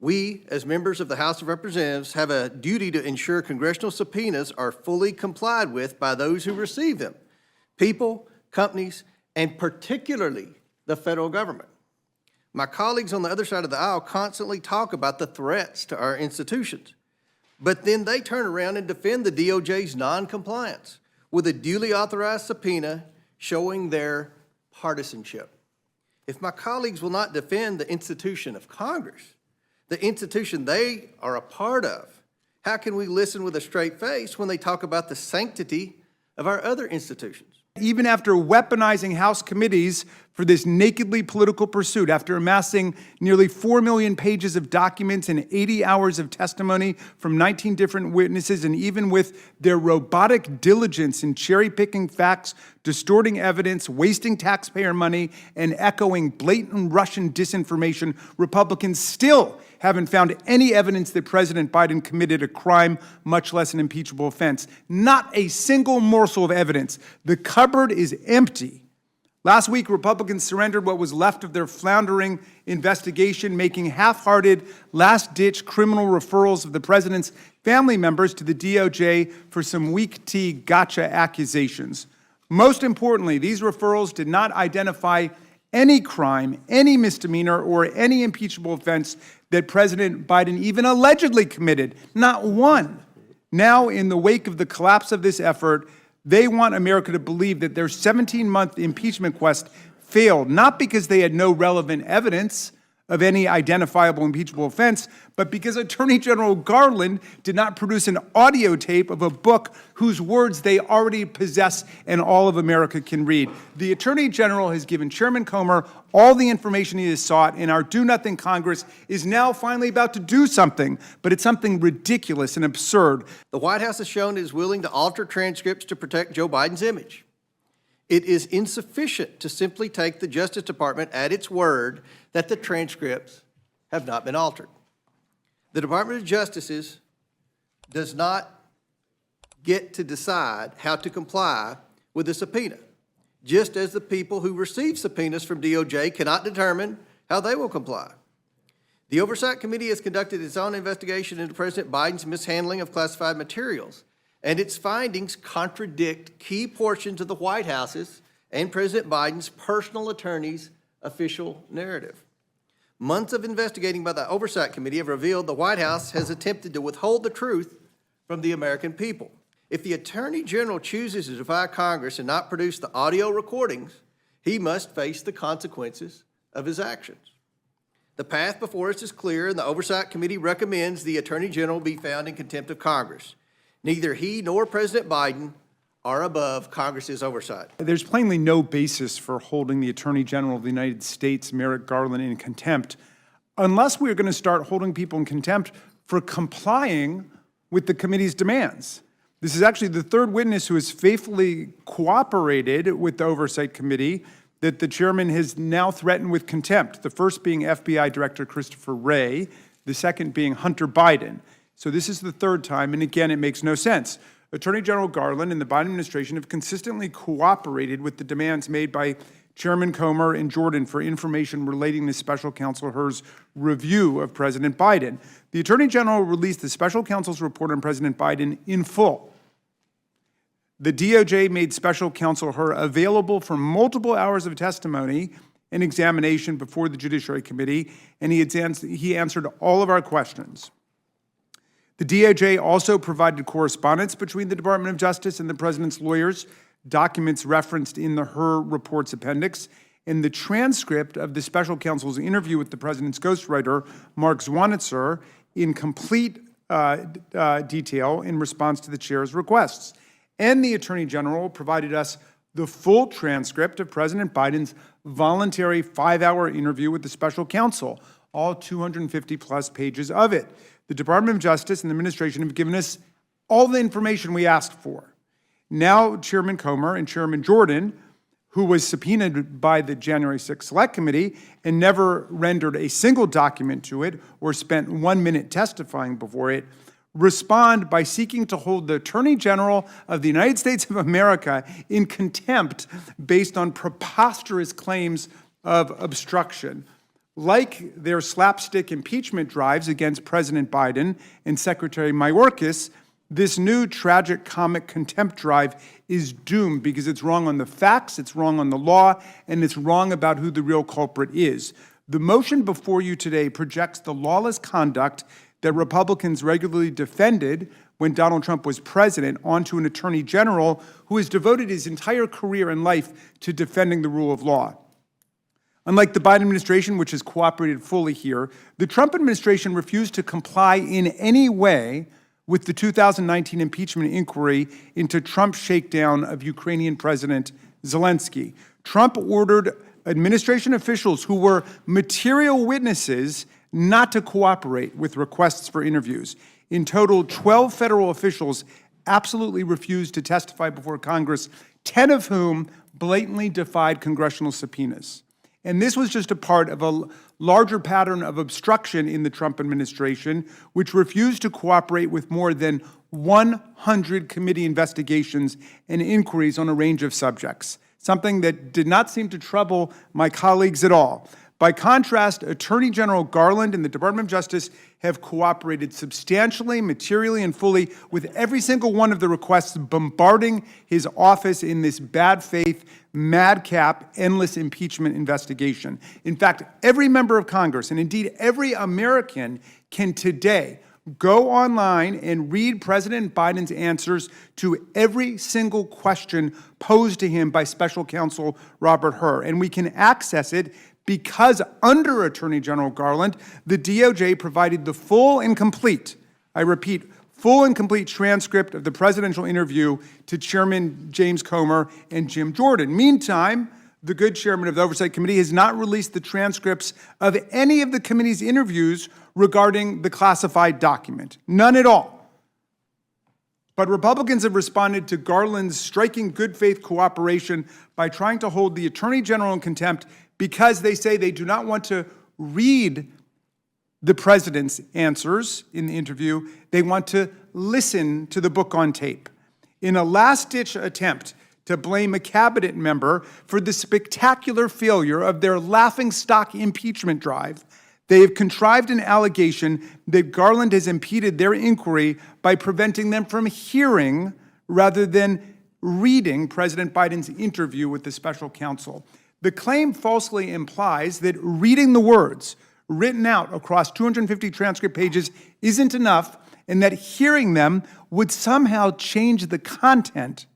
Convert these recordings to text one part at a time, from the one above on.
We, as members of the House of Representatives, have a duty to ensure congressional subpoenas are fully complied with by those who receive them, people, companies, and particularly the federal government. My colleagues on the other side of the aisle constantly talk about the threats to our institutions, but then they turn around and defend the DOJ's non-compliance with a duly authorized subpoena showing their partisanship. If my colleagues will not defend the institution of Congress, the institution they are a part of, how can we listen with a straight face when they talk about the sanctity of our other institutions? Even after weaponizing House committees for this nakedly political pursuit, after amassing nearly 4 million pages of documents and 80 hours of testimony from 19 different witnesses, and even with their robotic diligence in cherry-picking facts, distorting evidence, wasting taxpayer money, and echoing blatant Russian disinformation, Republicans still haven't found any evidence that President Biden committed a crime, much less an impeachable offense. Not a single morsel of evidence. The cupboard is empty. Last week, Republicans surrendered what was left of their floundering investigation, making half-hearted, last-ditch criminal referrals of the president's family members to the DOJ for some weak-tea gotcha accusations. Most importantly, these referrals did not identify any crime, any misdemeanor, or any impeachable offense that President Biden even allegedly committed. Not one. Now, in the wake of the collapse of this effort, they want America to believe that their 17-month impeachment quest failed, not because they had no relevant evidence of any identifiable impeachable offense, but because Attorney General Garland did not produce an audio tape of a book whose words they already possess and all of America can read. The Attorney General has given Chairman Comer all the information he has sought, and our do-nothing Congress is now finally about to do something, but it's something ridiculous and absurd. The White House has shown it is willing to alter transcripts to protect Joe Biden's image. It is insufficient to simply take the Justice Department at its word that the transcripts have not been altered. The Department of Justice does not get to decide how to comply with the subpoena, just as the people who receive subpoenas from DOJ cannot determine how they will comply. The Oversight Committee has conducted its own investigation into President Biden's mishandling of classified materials, and its findings contradict key portions of the White House's and President Biden's personal attorney's official narrative. Months of investigating by the Oversight Committee have revealed the White House has attempted to withhold the truth from the American people. If the Attorney General chooses to defy Congress and not produce the audio recordings, he must face the consequences of his actions. The path before us is clear, and the Oversight Committee recommends the Attorney General be found in contempt of Congress. Neither he nor President Biden are above Congress's oversight. There's plainly no basis for holding the Attorney General of the United States, Merrick Garland, in contempt, unless we're going to start holding people in contempt for complying with the committee's demands. This is actually the third witness who has faithfully cooperated with the Oversight Committee that the chairman has now threatened with contempt, the first being FBI Director Christopher Wray, the second being Hunter Biden. So this is the third time, and again, it makes no sense. Attorney General Garland and the Biden administration have consistently cooperated with the demands made by Chairman Comer and Jordan for information relating to Special Counsel Hur's review of President Biden. The Attorney General released the Special Counsel's report on President Biden in full. The DOJ made Special Counsel Hur available for multiple hours of testimony and examination before the Judiciary Committee, and he answered all of our questions. The DOJ also provided correspondence between the Department of Justice and the President's lawyers, documents referenced in the Hur report's appendix, and the transcript of the Special Counsel's interview with the President's ghostwriter, Mark Zwanitzer, in complete detail in response to the chair's requests. And the Attorney General provided us the full transcript of President Biden's voluntary 5-hour interview with the Special Counsel, all 250-plus pages of it. The Department of Justice and the administration have given us all the information we asked for. Now, Chairman Comer and Chairman Jordan, who was subpoenaed by the January 6th Select Committee and never rendered a single document to it or spent 1 minute testifying before it, respond by seeking to hold the Attorney General of the United States of America in contempt based on preposterous claims of obstruction. Like their slapstick impeachment drives against President Biden and Secretary Mayorkas, this new tragic comic contempt drive is doomed because it's wrong on the facts, it's wrong on the law, and it's wrong about who the real culprit is. The motion before you today projects the lawless conduct that Republicans regularly defended when Donald Trump was president onto an attorney general who has devoted his entire career and life to defending the rule of law. Unlike the Biden administration, which has cooperated fully here, the Trump administration refused to comply in any way with the 2019 impeachment inquiry into Trump's shakedown of Ukrainian President Zelensky. Trump ordered administration officials who were material witnesses not to cooperate with requests for interviews. In total, 12 federal officials absolutely refused to testify before Congress, 10 of whom blatantly defied congressional subpoenas. And this was just a part of a larger pattern of obstruction in the Trump administration, which refused to cooperate with more than 100 committee investigations and inquiries on a range of subjects, something that did not seem to trouble my colleagues at all. By contrast, Attorney General Garland and the Department of Justice have cooperated substantially, materially, and fully with every single one of the requests, bombarding his office in this bad faith, madcap, endless impeachment investigation. In fact, every member of Congress, and indeed every American, can today go online and read President Biden's answers to every single question posed to him by Special Counsel Robert Hur. And we can access it because under Attorney General Garland, the DOJ provided the full and complete, I repeat, full and complete transcript of the presidential interview to Chairman James Comer and Jim Jordan. Meantime, the good chairman of the Oversight Committee has not released the transcripts of any of the committee's interviews regarding the classified document. None at all. But Republicans have responded to Garland's striking good faith cooperation by trying to hold the Attorney General in contempt because they say they do not want to read the president's answers in the interview. They want to listen to the book on tape. In a last-ditch attempt to blame a cabinet member for the spectacular failure of their laughingstock impeachment drive, they have contrived an allegation that Garland has impeded their inquiry by preventing them from hearing rather than reading President Biden's interview with the special counsel. The claim falsely implies that reading the words written out across 250 transcript pages isn't enough, and that hearing them would somehow change the content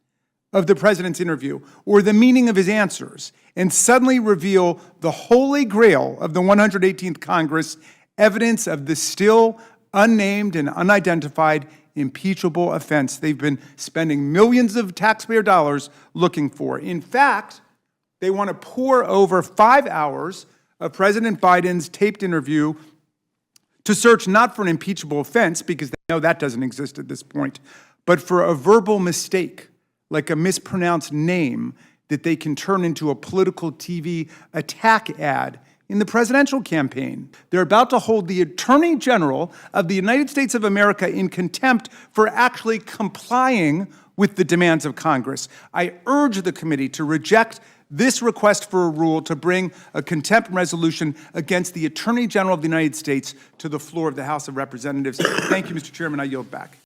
of the president's interview or the meaning of his answers and suddenly reveal the holy grail of the 118th Congress, evidence of the still unnamed and unidentified impeachable offense they've been spending millions of taxpayer dollars looking for. In fact, they want to pour over 5 hours of President Biden's taped interview to search not for an impeachable offense, because they know that doesn't exist at this point, but for a verbal mistake, like a mispronounced name that they can turn into a political TV attack ad in the presidential campaign. They're about to hold the Attorney General of the United States of America in contempt for actually complying with the demands of Congress. I urge the committee to reject this request for a rule to bring a contempt resolution against the Attorney General of the United States to the floor of the House of Representatives. Thank you, Mr. Chairman. I yield back.